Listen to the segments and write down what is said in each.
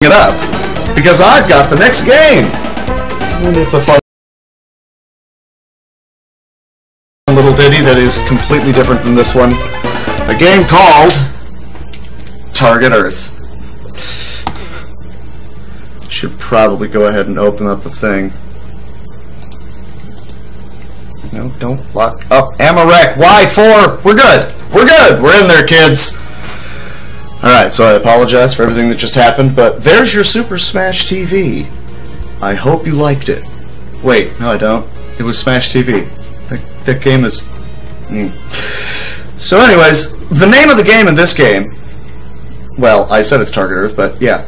it up because I've got the next game. And it's a fun little ditty that is completely different than this one. A game called Target Earth. Should probably go ahead and open up the thing. No, don't lock up. Amarek, Y4. We're good. We're good. We're in there, kids. Alright, so I apologize for everything that just happened, but there's your Super Smash TV. I hope you liked it. Wait, no I don't. It was Smash TV. That game is... So anyways, the name of the game in this game... Well, I said it's Target Earth, but yeah.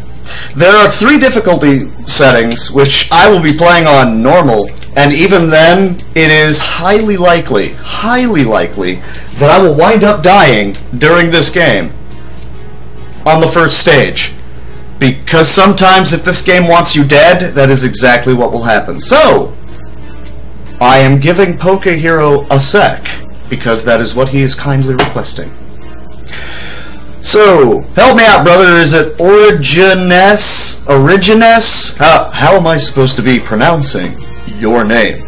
There are 3 difficulty settings, which I will be playing on normal, and even then, it is highly likely that I will wind up dying during this game. On the first stage. Because sometimes if this game wants you dead, that is exactly what will happen. So, I am giving Poke Hero a sec, because that is what he is kindly requesting. So, help me out, brother. Is it Origines? Origines? How am I supposed to be pronouncing your name?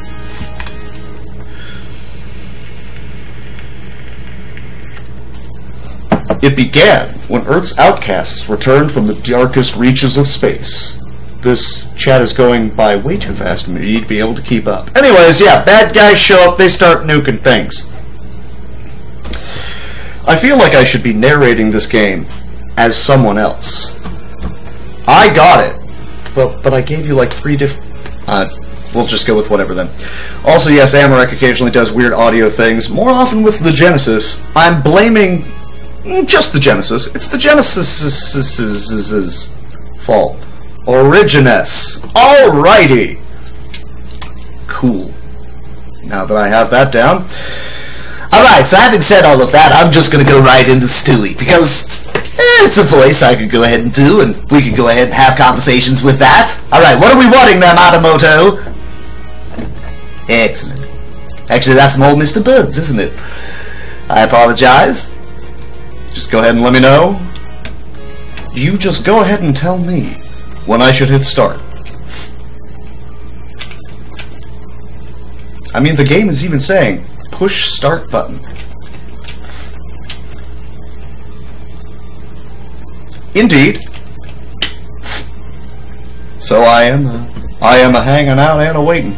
It began when Earth's outcasts returned from the darkest reaches of space. This chat is going by way too fast for me to be able to keep up. Anyways, yeah, bad guys show up, they start nuking things. I feel like I should be narrating this game as someone else. I got it. Well, but I gave you like 3 we'll just go with whatever then. Also, yes, Amarek occasionally does weird audio things, more often with the Genesis. I'm blaming... just the Genesis. It's the Genesis's fault. Origines. Alrighty. Cool. Now that I have that down. Alright, so having said all of that, I'm just going to go right into Stewie, because it's a voice I could go ahead and do, and we could go ahead and have conversations with that. Alright, what are we wanting there, Matamoto? Excellent. Actually, that's more Mr. Birds, isn't it? I apologize. Just go ahead and let me know. You just go ahead and tell me when I should hit start. I mean, the game is even saying, push start button. Indeed. So I am a hanging out and a waiting.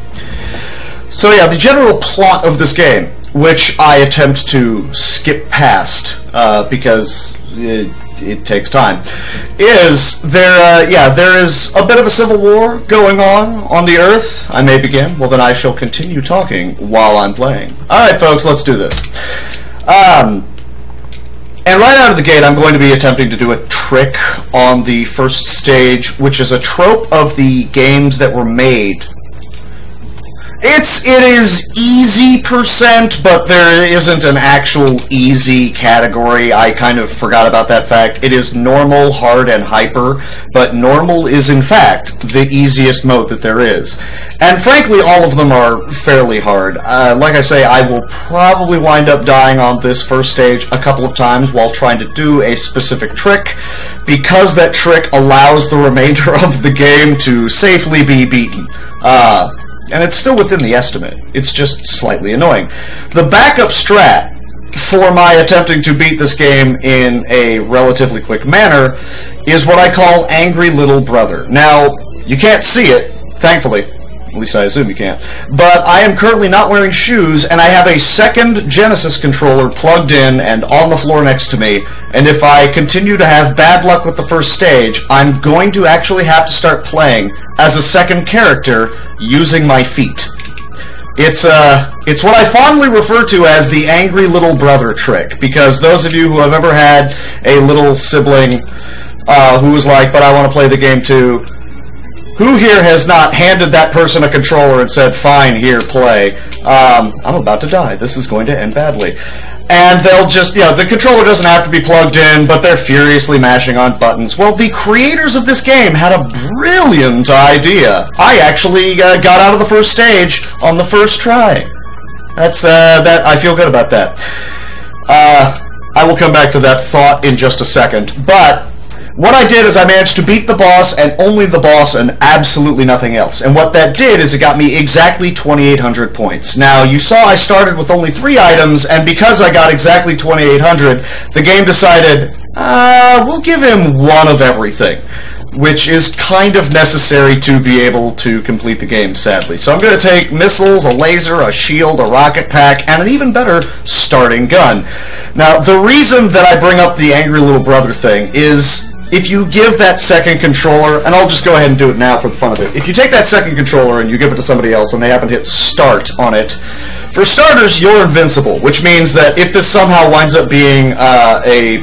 So yeah, the general plot of this game, which I attempt to skip past because it takes time, is there is a bit of a civil war going on the Earth. I may begin. Well, then I shall continue talking while I'm playing. Alright, folks, let's do this. And right out of the gate, I'm going to be attempting to do a trick on the first stage, which is a trope of the games that were made. It is easy %, but there isn't an actual easy category. I kind of forgot about that fact. It is normal, hard, and hyper, but normal is in fact the easiest mode that there is. And frankly, all of them are fairly hard. Like I say, I will probably wind up dying on this first stage a couple of times while trying to do a specific trick, because that trick allows the remainder of the game to safely be beaten. And it's still within the estimate. It's just slightly annoying. The backup strat for my attempting to beat this game in a relatively quick manner is what I call Angry Little Brother. Now, you can't see it, thankfully. At least I assume you can't. But I am currently not wearing shoes, and I have a second Genesis controller plugged in and on the floor next to me. And if I continue to have bad luck with the first stage, I'm going to actually have to start playing as a second character using my feet. It's what I fondly refer to as the Angry Little Brother trick, because those of you who have ever had a little sibling who was like, but I want to play the game too, who here has not handed that person a controller and said, fine, here, play. I'm about to die. This is going to end badly. And they'll just, the controller doesn't have to be plugged in, but they're furiously mashing on buttons. Well, the creators of this game had a brilliant idea. I actually got out of the first stage on the first try. I feel good about that. I will come back to that thought in just a second, but What I did is I managed to beat the boss, and only the boss, and absolutely nothing else. And what that did is it got me exactly 2,800 points. Now, you saw I started with only 3 items, and because I got exactly 2,800, the game decided, we'll give him one of everything, which is kind of necessary to be able to complete the game, sadly. So I'm going to take missiles, a laser, a shield, a rocket pack, and an even better starting gun. Now, the reason that I bring up the angry little brother thing is if you give that second controller, and I'll just go ahead and do it now for the fun of it. If you take that second controller and you give it to somebody else and they happen to hit start on it, for starters, you're invincible, which means that if this somehow winds up being a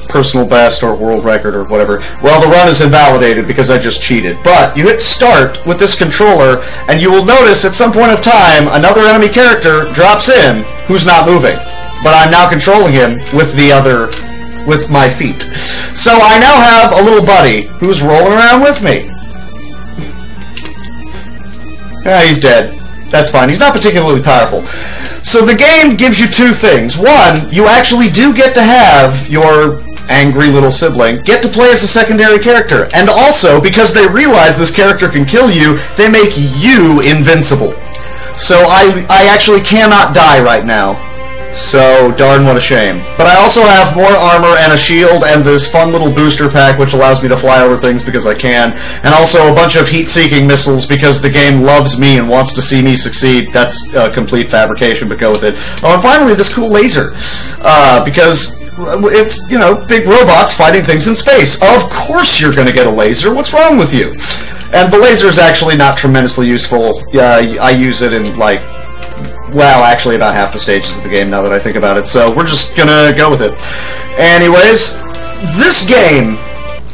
personal best or world record or whatever, well, the run is invalidated because I just cheated. But you hit start with this controller, and you will notice at some point of time, another enemy character drops in who's not moving. But I'm now controlling him with my feet. So I now have a little buddy who's rolling around with me. He's dead. That's fine. He's not particularly powerful. So the game gives you 2 things. One, you actually do get to have your angry little sibling get to play as a secondary character. And also, because they realize this character can kill you, they make you invincible. So I actually cannot die right now. So, darn what a shame. But I also have more armor and a shield and this fun little booster pack which allows me to fly over things because I can, and also a bunch of heat-seeking missiles because the game loves me and wants to see me succeed. That's complete fabrication, but go with it. Oh, and finally, this cool laser. Because it's, you know, big robots fighting things in space. Of course you're going to get a laser. What's wrong with you? And the laser is actually not tremendously useful. I use it in, like, well, actually about half the stages of the game now that I think about it, so we're just gonna go with it. Anyways, this game,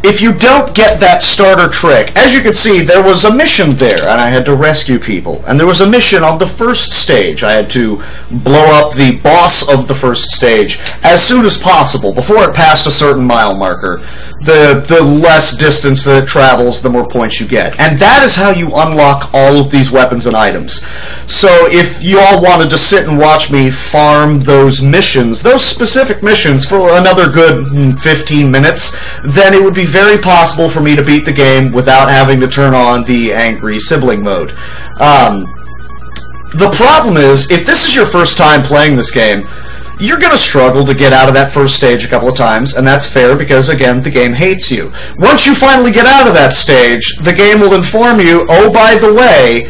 if you don't get that starter trick, as you can see, there was a mission there, and I had to rescue people. And there was a mission on the first stage. I had to blow up the boss of the first stage as soon as possible, before it passed a certain mile marker. The less distance that it travels, the more points you get. And that is how you unlock all of these weapons and items. So if you all wanted to sit and watch me farm those missions, those specific missions, for another good 15 minutes, then it would be very possible for me to beat the game without having to turn on the angry sibling mode. The problem is, if this is your first time playing this game, you're going to struggle to get out of that first stage a couple of times, and that's fair because, again, the game hates you. Once you finally get out of that stage, the game will inform you, oh, by the way,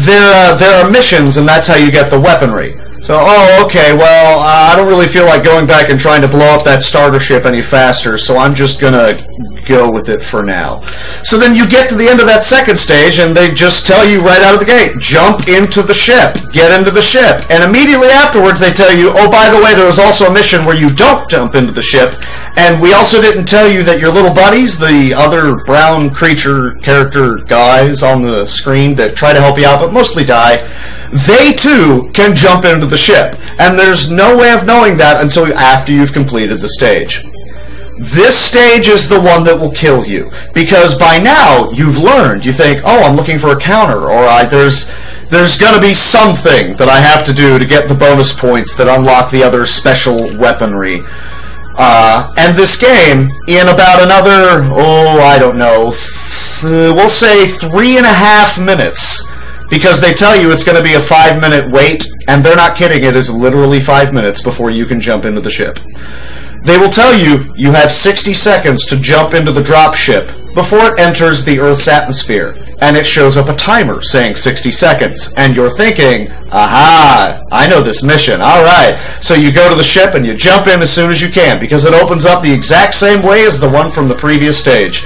there are missions, and that's how you get the weaponry. So, oh, okay, well, I don't really feel like going back and trying to blow up that starter ship any faster, so I'm just gonna go with it for now. So then you get to the end of that second stage, and they just tell you right out of the gate, jump into the ship, get into the ship. And immediately afterwards they tell you, oh, by the way, there was also a mission where you don't jump into the ship, and we also didn't tell you that your little buddies, the other brown creature character guys on the screen that try to help you out but mostly die, they too can jump into the ship. And there's no way of knowing that until after you've completed the stage. This stage is the one that will kill you, because by now you've learned. You think, oh, I'm looking for a counter, or there's going to be something that I have to do to get the bonus points that unlock the other special weaponry. And this game, in about another, I don't know, we'll say 3.5 minutes, because they tell you it's going to be a 5-minute wait, and they're not kidding, it is literally 5 minutes before you can jump into the ship. They will tell you you have 60 seconds to jump into the drop ship before it enters the Earth's atmosphere, and it shows up a timer saying 60 seconds, and you're thinking, aha, I know this mission, alright. So you go to the ship and you jump in as soon as you can, because it opens up the exact same way as the one from the previous stage.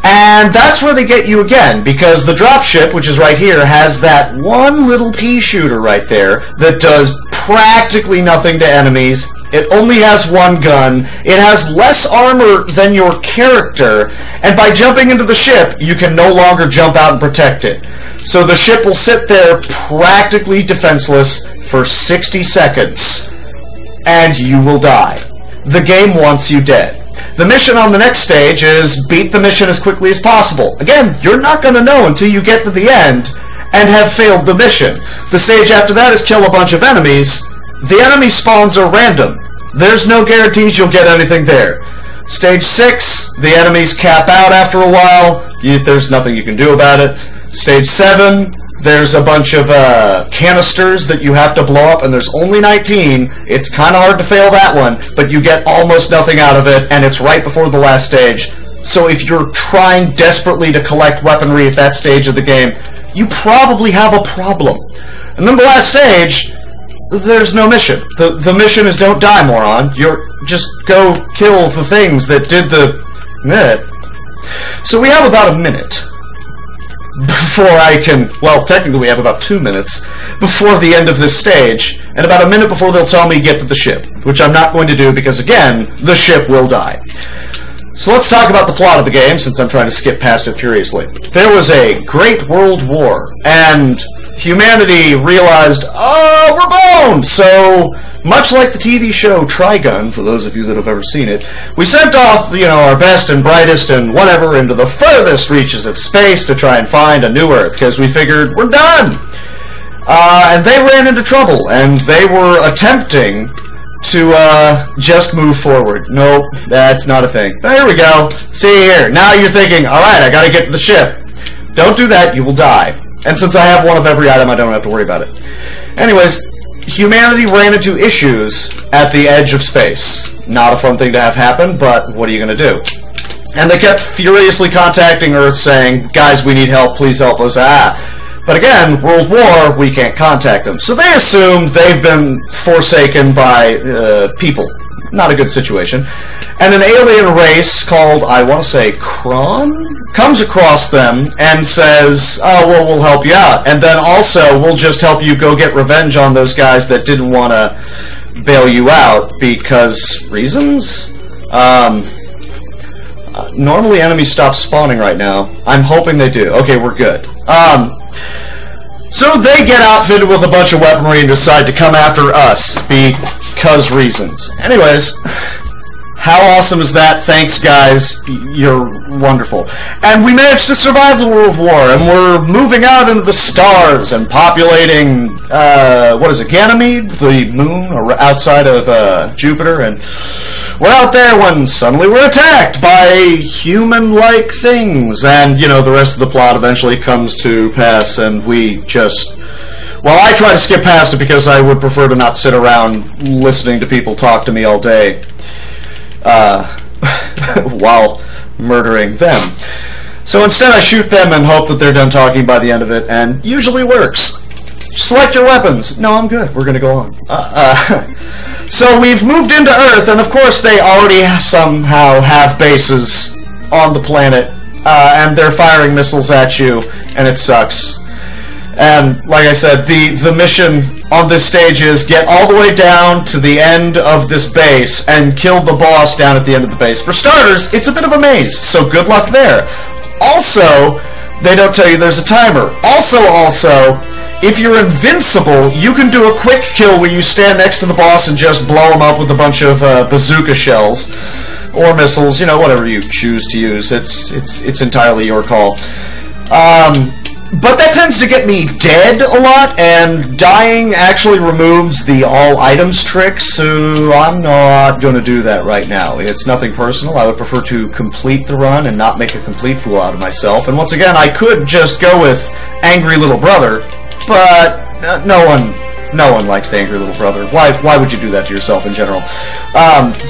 And that's where they get you again, because the dropship, which is right here, has that one little pea shooter right there that does practically nothing to enemies. It only has one gun. It has less armor than your character, and by jumping into the ship, you can no longer jump out and protect it. So the ship will sit there practically defenseless for 60 seconds, and you will die. The game wants you dead. The mission on the next stage is beat the mission as quickly as possible. Again, you're not going to know until you get to the end and have failed the mission. The stage after that is kill a bunch of enemies. The enemy spawns are random. There's no guarantees you'll get anything there. Stage 6, the enemies cap out after a while. There's nothing you can do about it. Stage 7, there's a bunch of canisters that you have to blow up, and there's only 19. It's kind of hard to fail that one, but you get almost nothing out of it, and it's right before the last stage. So if you're trying desperately to collect weaponry at that stage of the game, you probably have a problem. And then the last stage, there's no mission. The mission is don't die, moron. You're just go kill the things that did the... So we have about a minute before I can... Well, technically we have about 2 minutes before the end of this stage, and about a minute before they'll tell me get to the ship, which I'm not going to do because, again, the ship will die. So let's talk about the plot of the game, since I'm trying to skip past it furiously. There was a great world war, and humanity realized, oh, we're boned! So, much like the TV show Trigun, for those of you that have ever seen it, we sent off, our best and brightest and whatever into the furthest reaches of space to try and find a new Earth, because we figured, we're done! And they ran into trouble, and they were attempting to just move forward. Nope, that's not a thing. There we go. See here. Now you're thinking, alright, I gotta get to the ship. Don't do that, you will die. And since I have one of every item, I don't have to worry about it. Anyways, humanity ran into issues at the edge of space. Not a fun thing to have happen, but what are you going to do? And they kept furiously contacting Earth saying, guys, we need help, please help us. But again, World War, we can't contact them. So they assume they've been forsaken by people. Not a good situation. And an alien race called, I want to say, Kron, comes across them and says, oh, well, we'll help you out. And then also, we'll just help you go get revenge on those guys that didn't want to bail you out because reasons? Normally enemies stop spawning right now. I'm hoping they do. Okay, we're good. So they get outfitted with a bunch of weaponry and decide to come after us because reasons. Anyways, how awesome is that? Thanks, guys. You're wonderful. And we managed to survive the World War, and we're moving out into the stars and populating, what is it, Ganymede? The moon outside of Jupiter, and we're out there when suddenly we're attacked by human-like things, and, the rest of the plot eventually comes to pass, and we just... Well, I try to skip past it because I would prefer to not sit around listening to people talk to me all day. While murdering them. So instead I shoot them and hope that they're done talking by the end of it, and usually works. Select your weapons. No, I'm good. We're gonna go on. So we've moved into Earth, and of course they already somehow have bases on the planet, and they're firing missiles at you, and it sucks. And, like I said, the mission on this stage is get all the way down to the end of this base and kill the boss down at the end of the base. For starters, it's a bit of a maze, so good luck there. Also, they don't tell you there's a timer. Also, if you're invincible, you can do a quick kill where you stand next to the boss and just blow him up with a bunch of bazooka shells. Or missiles, whatever you choose to use. It's entirely your call. But that tends to get me dead a lot, and dying actually removes the all items trick, so I'm not going to do that right now. It's nothing personal. I would prefer to complete the run and not make a complete fool out of myself. And once again, I could just go with Angry Little Brother, but no one likes the Angry Little Brother. Why would you do that to yourself in general?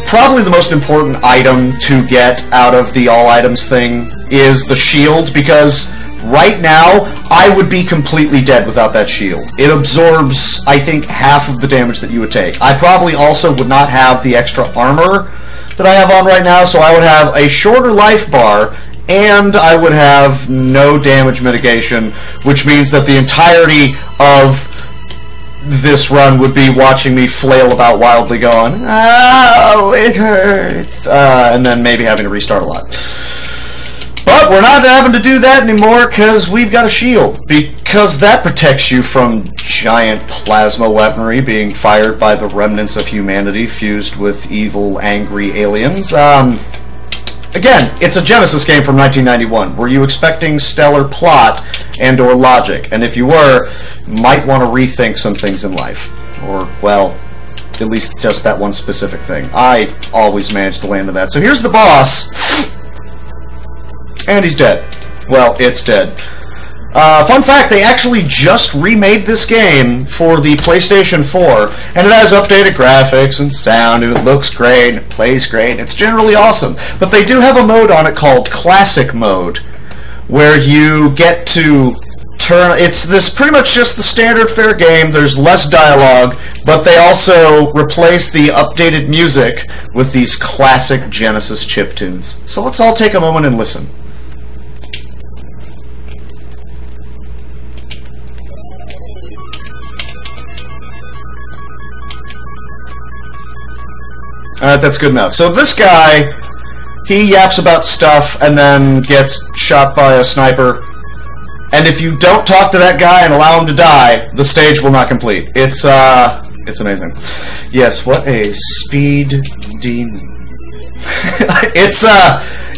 Probably the most important item to get out of the all items thing is the shield, because right now, I would be completely dead without that shield. It absorbs, I think, half of the damage that you would take. I probably also would not have the extra armor that I have on right now, so I would have a shorter life bar, and I would have no damage mitigation, which means that the entirety of this run would be watching me flail about wildly going, oh, it hurts, and then maybe having to restart a lot. But we're not having to do that anymore because we've got a shield. Because that protects you from giant plasma weaponry being fired by the remnants of humanity fused with evil, angry aliens. Again, it's a Genesis game from 1991. Were you expecting stellar plot and or logic? And if you were, you might want to rethink some things in life. Or, well, at least just that one specific thing. I always manage to land on that. So here's the boss, and he's dead. Well, it's dead. Fun fact, they actually just remade this game for the PlayStation 4, and it has updated graphics and sound, and it looks great, and it plays great, and it's generally awesome. But they do have a mode on it called Classic Mode, where you get to turn... It's pretty much just the standard fare game. There's less dialogue, but they also replace the updated music with these classic Genesis chiptunes. So let's all take a moment and listen. Alright, that's good enough. So this guy, he yaps about stuff and then gets shot by a sniper. And if you don't talk to that guy and allow him to die, the stage will not complete. It's amazing. Yes, what a speed demon.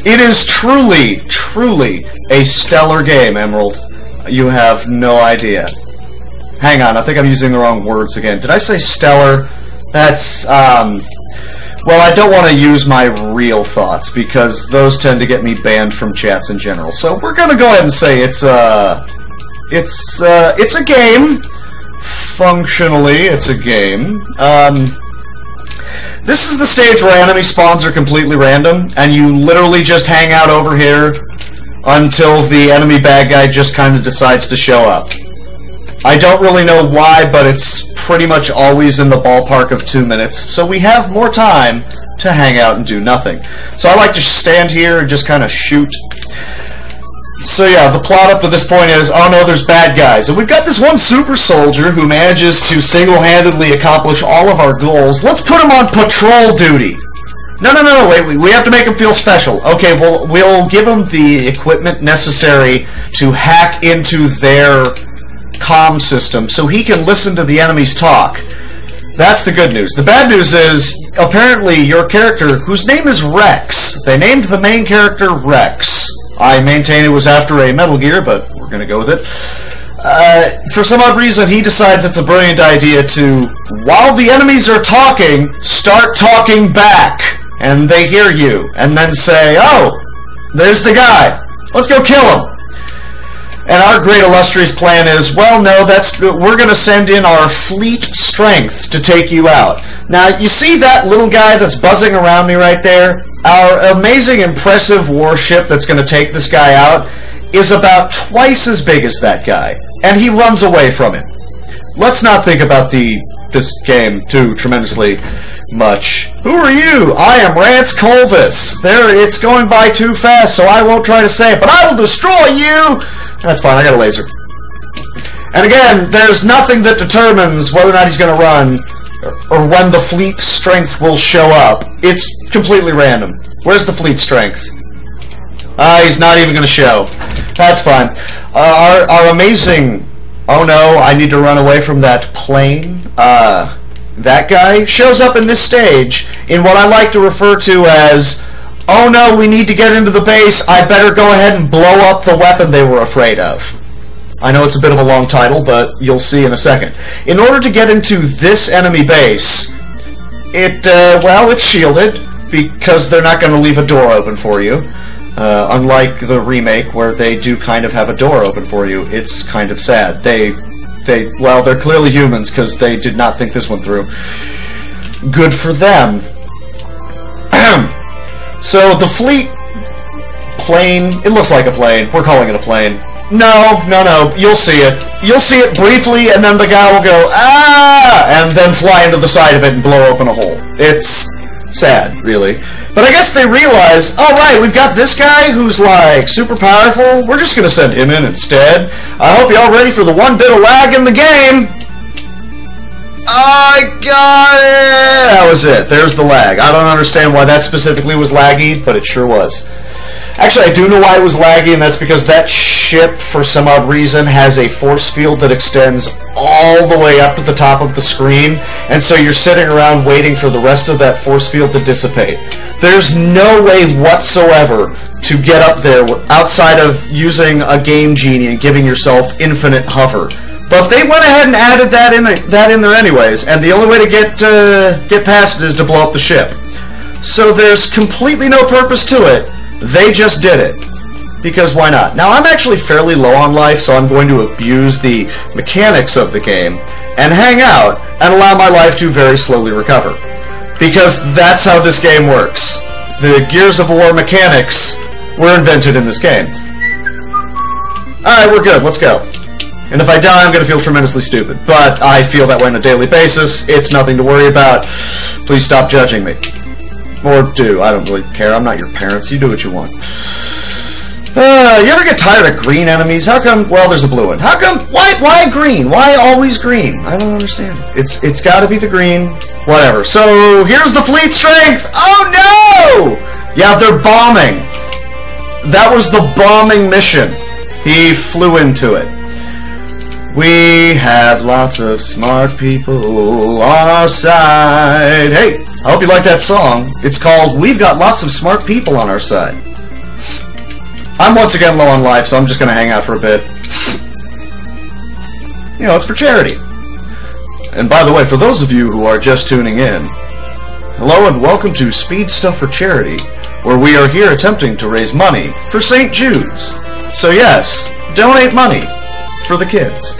It is truly a stellar game, Emerald. You have no idea. Hang on, I think I'm using the wrong words again. Did I say stellar? That's, well, I don't want to use my real thoughts, because those tend to get me banned from chats in general. So we're going to go ahead and say it's a game. Functionally, it's a game. This is the stage where enemy spawns are completely random, and you literally just hang out over here until the enemy bad guy just kind of decides to show up. I don't really know why, but it's pretty much always in the ballpark of 2 minutes, so we have more time to hang out and do nothing. So I like to stand here and just kind of shoot. So yeah, the plot up to this point is, oh no, there's bad guys. And we've got this one super soldier who manages to single-handedly accomplish all of our goals. Let's put him on patrol duty. No, wait, we have to make him feel special. Okay, well, we'll give him the equipment necessary to hack into their comm system so he can listen to the enemies talk. That's the good news. The bad news is, apparently, your character, whose name is Rex, they named the main character Rex. I maintain it was after a Metal Gear, but we're going to go with it. For some odd reason, he decides it's a brilliant idea to, while the enemies are talking, start talking back. And they hear you, and then say, oh, there's the guy. Let's go kill him. And our great illustrious plan is, well, no, we're going to send in our fleet strength to take you out. Now, you see that little guy that's buzzing around me right there? Our amazing, impressive warship that's going to take this guy out is about twice as big as that guy, and he runs away from it. Let's not think about this game too tremendously much. Who are you? I am Rance Colvis. It's going by too fast, so I won't try to say it, but I will destroy you! That's fine, I got a laser. And again, there's nothing that determines whether or not he's going to run, or when the fleet strength will show up. It's completely random. Where's the fleet strength? He's not even going to show. That's fine. Our amazing... Oh no, I need to run away from that plane. That guy shows up in this stage in what I like to refer to as, oh no, we need to get into the base, I better go ahead and blow up the weapon they were afraid of. I know it's a bit of a long title, but you'll see in a second. In order to get into this enemy base, it's shielded, because they're not going to leave a door open for you. Unlike the remake, where they do kind of have a door open for you. It's kind of sad. Well, they're clearly humans, because they did not think this one through. Good for them. So, the fleet plane, it looks like a plane. We're calling it a plane. No, you'll see it. You'll see it briefly, and then the guy will go, ah! And then fly into the side of it and blow open a hole. It's sad, really. But I guess they realize, oh right, we've got this guy who's like super powerful, we're just gonna send him in instead. I hope you're all ready for the one bit of lag in the game. I got it! That was it. There's the lag. I don't understand why that specifically was laggy, but it sure was. Actually, I do know why it was laggy, and that's because that ship, for some odd reason, has a force field that extends all the way up to the top of the screen, and so you're sitting around waiting for the rest of that force field to dissipate. There's no way whatsoever to get up there outside of using a Game Genie and giving yourself infinite hover. But they went ahead and added that in there anyways, and the only way to get past it is to blow up the ship. So there's completely no purpose to it. They just did it. Because why not? Now, I'm actually fairly low on life, so I'm going to abuse the mechanics of the game and hang out and allow my life to very slowly recover. Because that's how this game works. The Gears of War mechanics were invented in this game. Alright, we're good. Let's go. And if I die, I'm going to feel tremendously stupid. But I feel that way on a daily basis. It's nothing to worry about. Please stop judging me. Or do. I don't really care. I'm not your parents. You do what you want. You ever get tired of green enemies? How come? Well, there's a blue one. How come? Why green? Why always green? I don't understand it. It's got to be the green. Whatever. So here's the fleet strength. Oh no! Yeah, they're bombing. That was the bombing mission. He flew into it. We have lots of smart people on our side. Hey, I hope you like that song. It's called We've Got Lots of Smart People on Our Side. I'm once again low on life, so I'm just going to hang out for a bit. You know, it's for charity. And by the way, for those of you who are just tuning in, hello and welcome to Speed Stuff for Charity, where we are here attempting to raise money for St. Jude's. So yes, donate money for the kids.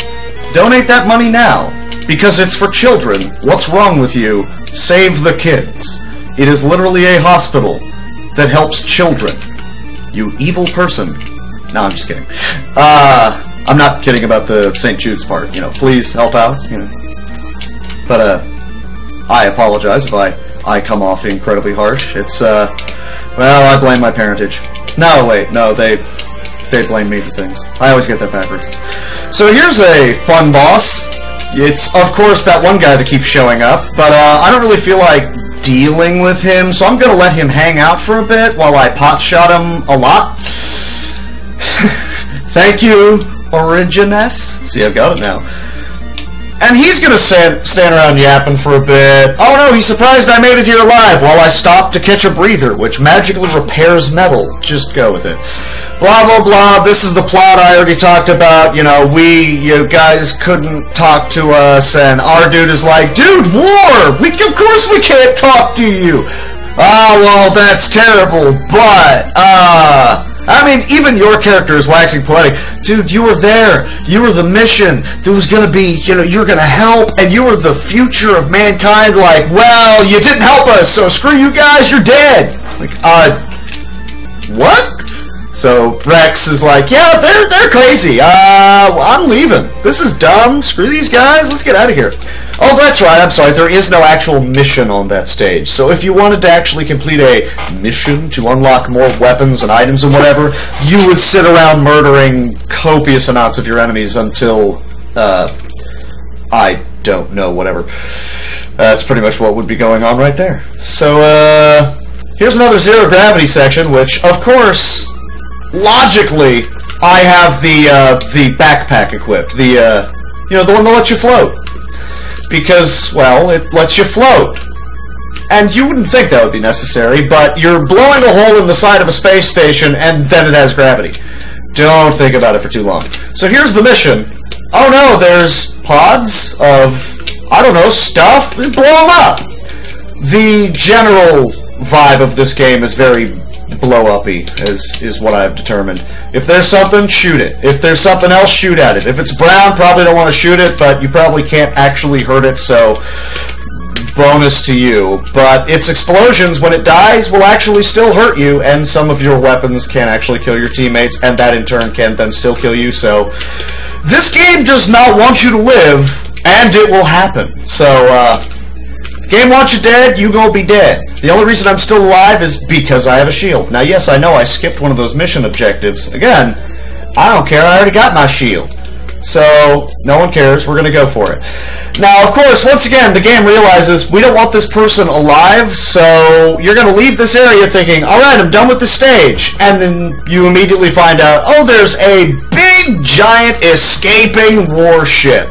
Donate that money now, because it's for children. What's wrong with you? Save the kids. It is literally a hospital that helps children. You evil person. No, I'm just kidding. I'm not kidding about the St. Jude's part. You know, please help out. You know. But, I apologize if I come off incredibly harsh. It's, well, I blame my parentage. No, wait, no, they blame me for things. I always get that backwards. So here's a fun boss. It's, of course, that one guy that keeps showing up, but I don't really feel like dealing with him, so I'm going to let him hang out for a bit while I pot-shot him a lot. Thank you, Origines. See, I've got it now. And he's going to stand around yapping for a bit. Oh no, he's surprised I made it here alive while I stopped to catch a breather, which magically repairs metal. Just go with it. Blah, blah, blah. This is the plot I already talked about. You know, you guys couldn't talk to us, and our dude is like, dude, war! Of course we can't talk to you! Oh, well, that's terrible, but, I mean, even your character is waxing poetic. Dude, you were there. You were the mission. There was going to be, you know, you were going to help, and you were the future of mankind. Like, well, you didn't help us, so screw you guys, you're dead. Like, what? So Rex is like, yeah, they're crazy. I'm leaving. This is dumb. Screw these guys. Let's get out of here. Oh, that's right. I'm sorry. There is no actual mission on that stage. So if you wanted to actually complete a mission to unlock more weapons and items and whatever, you would sit around murdering copious amounts of your enemies until, I don't know, whatever. That's pretty much what would be going on right there. So, here's another zero gravity section, which, of course, logically, I have the backpack equipped. The, you know, the one that lets you float. Because, well, it lets you float. And you wouldn't think that would be necessary, but you're blowing a hole in the side of a space station, and then it has gravity. Don't think about it for too long. So here's the mission. Oh no, there's pods of, I don't know, stuff. Blow them up! The general vibe of this game is very blow-uppy, is what I've determined. If there's something, shoot it. If there's something else, shoot at it. If it's brown, probably don't want to shoot it, but you probably can't actually hurt it, so bonus to you. But its explosions, when it dies, will actually still hurt you, and some of your weapons can actually kill your teammates, and that in turn can then still kill you, so this game does not want you to live, and it will happen. So, game wants you dead, you gonna be dead. The only reason I'm still alive is because I have a shield. Now, yes, I know I skipped one of those mission objectives. Again, I don't care, I already got my shield. So, no one cares, we're gonna go for it. Now, of course, once again, the game realizes we don't want this person alive, so you're gonna leave this area thinking, alright, I'm done with the stage. And then you immediately find out, oh, there's a big, giant, escaping warship.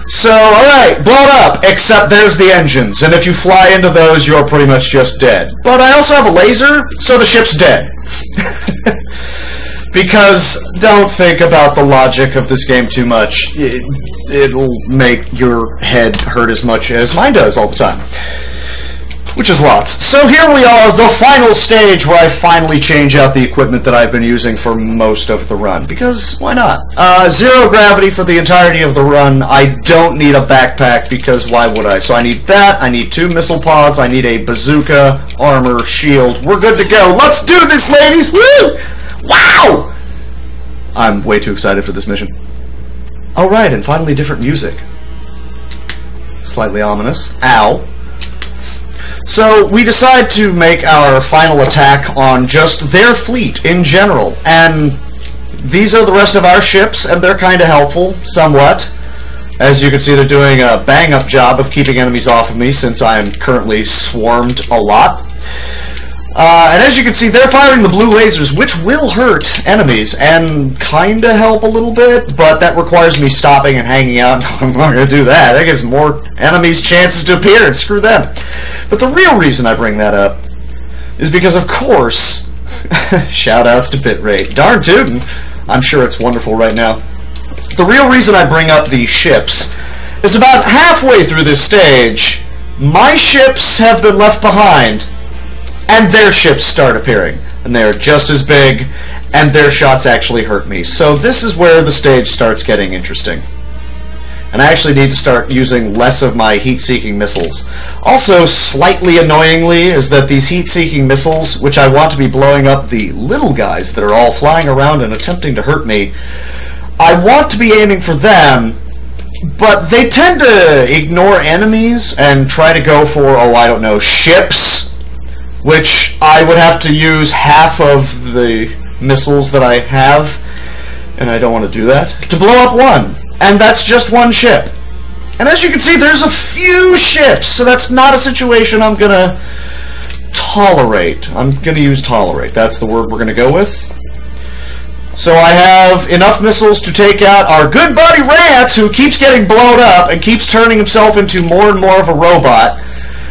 So, alright, blow it up, except there's the engines, and if you fly into those, you're pretty much just dead. But I also have a laser, so the ship's dead. Because don't think about the logic of this game too much. It'll make your head hurt as much as mine does all the time. Which is lots. So here we are, the final stage where I finally change out the equipment that I've been using for most of the run. Because, why not? Zero gravity for the entirety of the run. I don't need a backpack, because why would I? So I need that, I need 2 missile pods, I need a bazooka, armor, shield. We're good to go. Let's do this, ladies! Woo! Wow! I'm way too excited for this mission. Alright, and finally different music. Slightly ominous. Ow. So, we decide to make our final attack on just their fleet in general, and these are the rest of our ships, and they're kind of helpful, somewhat. As you can see, they're doing a bang-up job of keeping enemies off of me, since I am currently swarmed a lot. And as you can see, they're firing the blue lasers, which will hurt enemies, and kinda help a little bit, but that requires me stopping and hanging out. I'm not gonna do that. That gives more enemies chances to appear, and screw them. But the real reason I bring that up is because, of course, shoutouts to bitrate. Darn tootin'. I'm sure it's wonderful right now. The real reason I bring up these ships is about halfway through this stage, my ships have been left behind, and their ships start appearing. And they're just as big, and their shots actually hurt me. So this is where the stage starts getting interesting. And I actually need to start using less of my heat-seeking missiles. Also, slightly annoyingly, is that these heat-seeking missiles, which I want to be blowing up the little guys that are all flying around and attempting to hurt me, I want to be aiming for them, but they tend to ignore enemies and try to go for, oh, I don't know, ships, which I would have to use half of the missiles that I have, and I don't want to do that, to blow up one. And that's just one ship. And as you can see, there's a few ships, so that's not a situation I'm going to tolerate. I'm going to use tolerate. That's the word we're going to go with. So I have enough missiles to take out our good buddy Rance, who keeps getting blown up and keeps turning himself into more and more of a robot.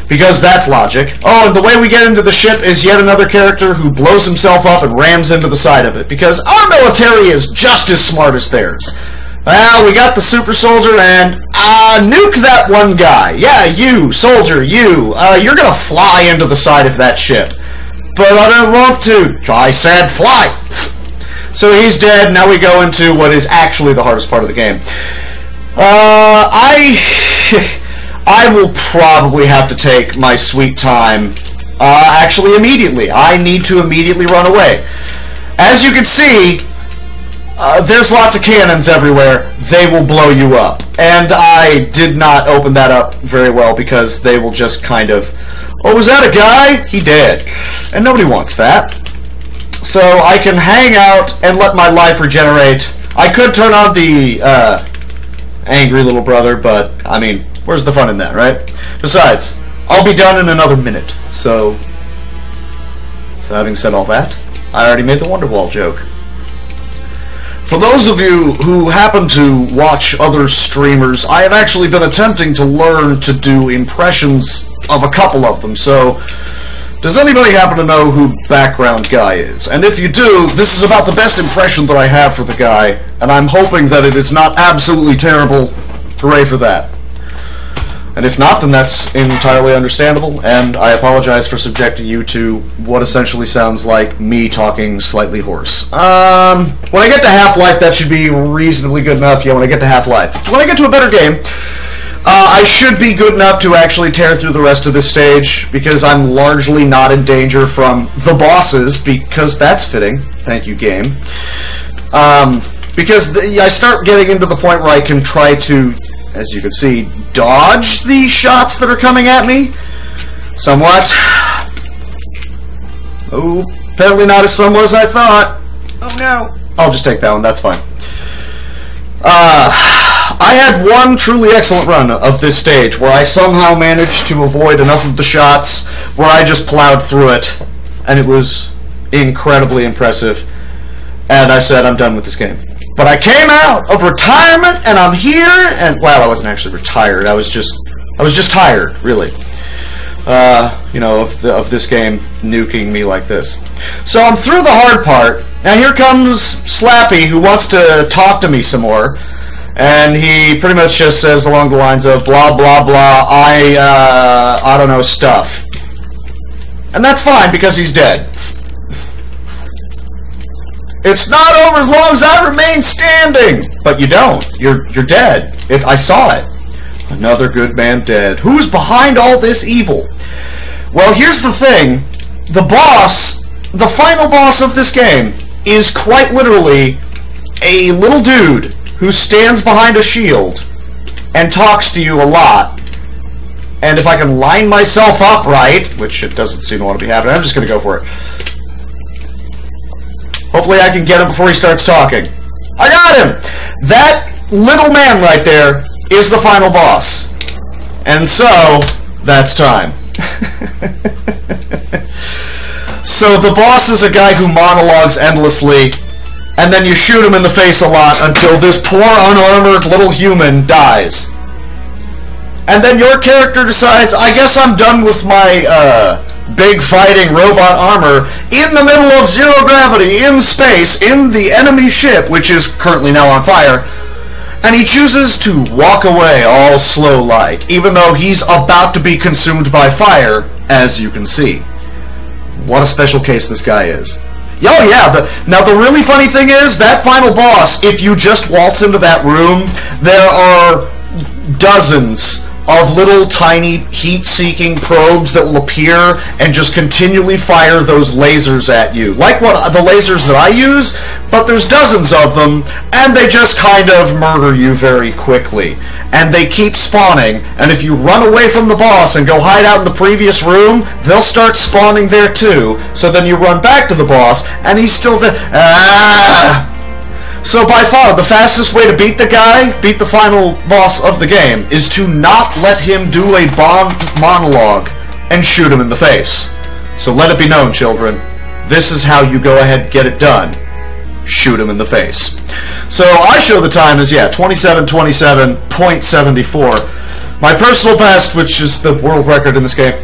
Because that's logic. Oh, and the way we get into the ship is yet another character who blows himself up and rams into the side of it. Because our military is just as smart as theirs. Well, we got the super soldier and, nuke that one guy. Yeah, you, soldier, you. You're gonna fly into the side of that ship. But I don't want to. I said fly. So he's dead. Now we go into what is actually the hardest part of the game. I will probably have to take my sweet time, actually immediately. I need to immediately run away. As you can see, there's lots of cannons everywhere. They will blow you up. And I did not open that up very well because they will just kind of, oh, was that a guy? He dead. And nobody wants that. So I can hang out and let my life regenerate. I could turn on the angry little brother, but, I mean, where's the fun in that, right? Besides, I'll be done in another minute, so having said all that, I already made the Wonderwall joke. For those of you who happen to watch other streamers, I have actually been attempting to learn to do impressions of a couple of them, so does anybody happen to know who Background Guy is? And if you do, this is about the best impression that I have for the guy, and I'm hoping that it is not absolutely terrible. Hooray for that. And if not, then that's entirely understandable, and I apologize for subjecting you to what essentially sounds like me talking slightly hoarse. When I get to Half-Life, that should be reasonably good enough. Yeah, when I get to Half-Life. When I get to a better game, I should be good enough to actually tear through the rest of this stage, because I'm largely not in danger from the bosses, because that's fitting. Thank you, game. Because I start getting into the point where I can try to, as you can see, dodge the shots that are coming at me. Somewhat. Oh, apparently not as somewhat as I thought. Oh no. I'll just take that one, that's fine. I had one truly excellent run of this stage where I somehow managed to avoid enough of the shots where I just plowed through it, and it was incredibly impressive. And I said, I'm done with this game. But I came out of retirement, and I'm here, and, well, I wasn't actually retired. I was just tired, really. you know, of this game nuking me like this. So I'm through the hard part, and here comes Slappy, who wants to talk to me some more. And he pretty much just says along the lines of blah blah blah, I don't know, stuff. And that's fine because he's dead. It's not over as long as I remain standing. But you don't. You're dead. I saw it. Another good man dead. Who's behind all this evil? Well, here's the thing. The boss, the final boss of this game, is quite literally a little dude who stands behind a shield and talks to you a lot. And if I can line myself up right, which it doesn't seem to want to be happening, I'm just going to go for it. Hopefully I can get him before he starts talking. I got him! That little man right there is the final boss. And so, that's time. So the boss is a guy who monologues endlessly, and then you shoot him in the face a lot until this poor unarmored little human dies. And then your character decides, I guess I'm done with my big fighting robot armor in the middle of zero gravity, in space, in the enemy ship, which is currently now on fire, and he chooses to walk away all slow-like, even though he's about to be consumed by fire, as you can see. What a special case this guy is. Oh yeah, now the really funny thing is, that final boss, if you just waltz into that room, there are dozens of little tiny heat-seeking probes that will appear and just continually fire those lasers at you. Like what the lasers that I use, but there's dozens of them, and they just kind of murder you very quickly. And they keep spawning, and if you run away from the boss and go hide out in the previous room, they'll start spawning there too. So then you run back to the boss, and he's still there. So by far, the fastest way to beat the guy, beat the final boss of the game, is to not let him do a bomb monologue and shoot him in the face. So let it be known, children, this is how you go ahead and get it done. Shoot him in the face. So I show the time as, yeah, 27:27.74. My personal best, which is the world record in this game,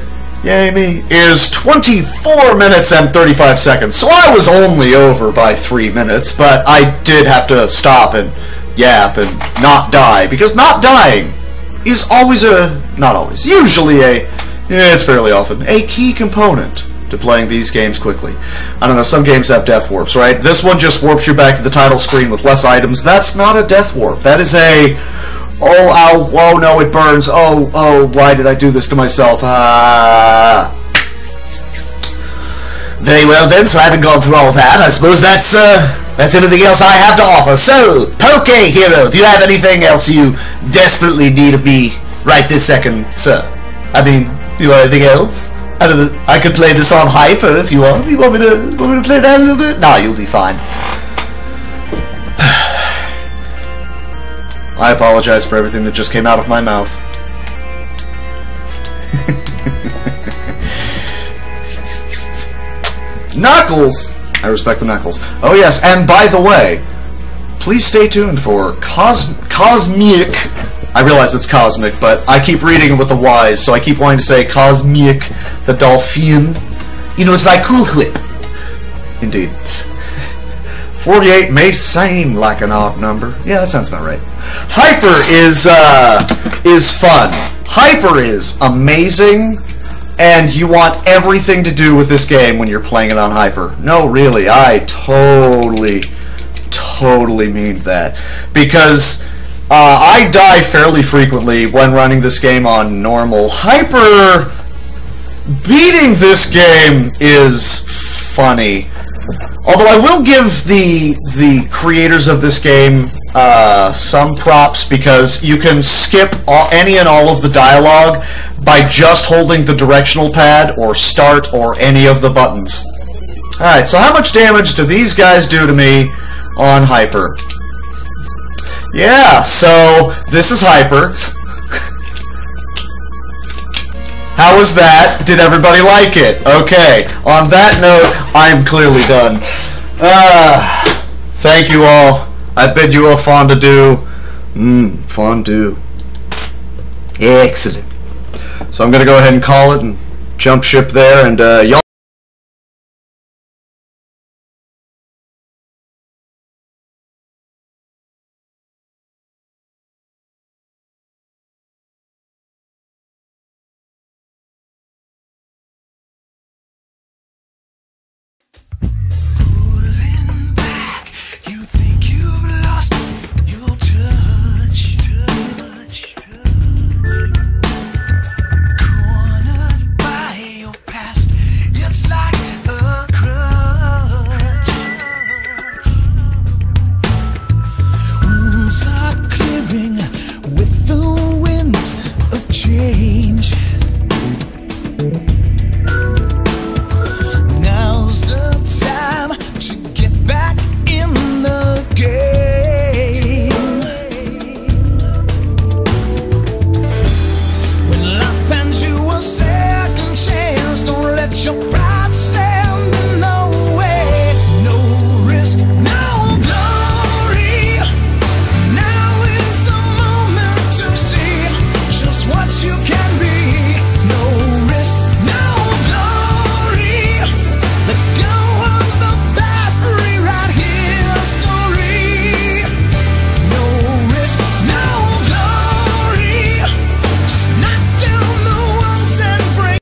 yay me, is 24 minutes and 35 seconds. So I was only over by 3 minutes, but I did have to stop and yap and not die, because not dying is always usually it's fairly often a key component to playing these games quickly. I don't know, some games have death warps, right? This one just warps you back to the title screen with less items. That's not a death warp. That is a, oh, ow, oh no, it burns. Oh, why did I do this to myself? Very well then, so I haven't gone through all that. I suppose that's everything else I have to offer. So, Poke Hero, do you have anything else you desperately need of me right this second, sir? I mean, do you want anything else? I could play this on Hyper if you want. You want me to play that a little bit? No, you'll be fine. I apologize for everything that just came out of my mouth. Knuckles! I respect the Knuckles. Oh yes, and by the way, please stay tuned for Cosmic. I realize it's Cosmic, but I keep reading it with the Y's, so I keep wanting to say Cosmic the Dolphin. You know, it's like Cool Whip. Indeed. 48 may seem like an odd number. Yeah, that sounds about right. Hyper is fun. Hyper is amazing, and you want everything to do with this game when you're playing it on Hyper. No, really, I totally mean that. Because I die fairly frequently when running this game on normal. Hyper, beating this game is funny. Although I will give the creators of this game some props, because you can skip any and all of the dialogue by just holding the directional pad or start or any of the buttons. Alright, so how much damage do these guys do to me on Hyper? Yeah, so this is Hyper. How was that? Did everybody like it? Okay, on that note, I'm clearly done. Thank you all. I bid you a fondue. Fondue. Excellent. So I'm going to go ahead and call it and jump ship there, and y'all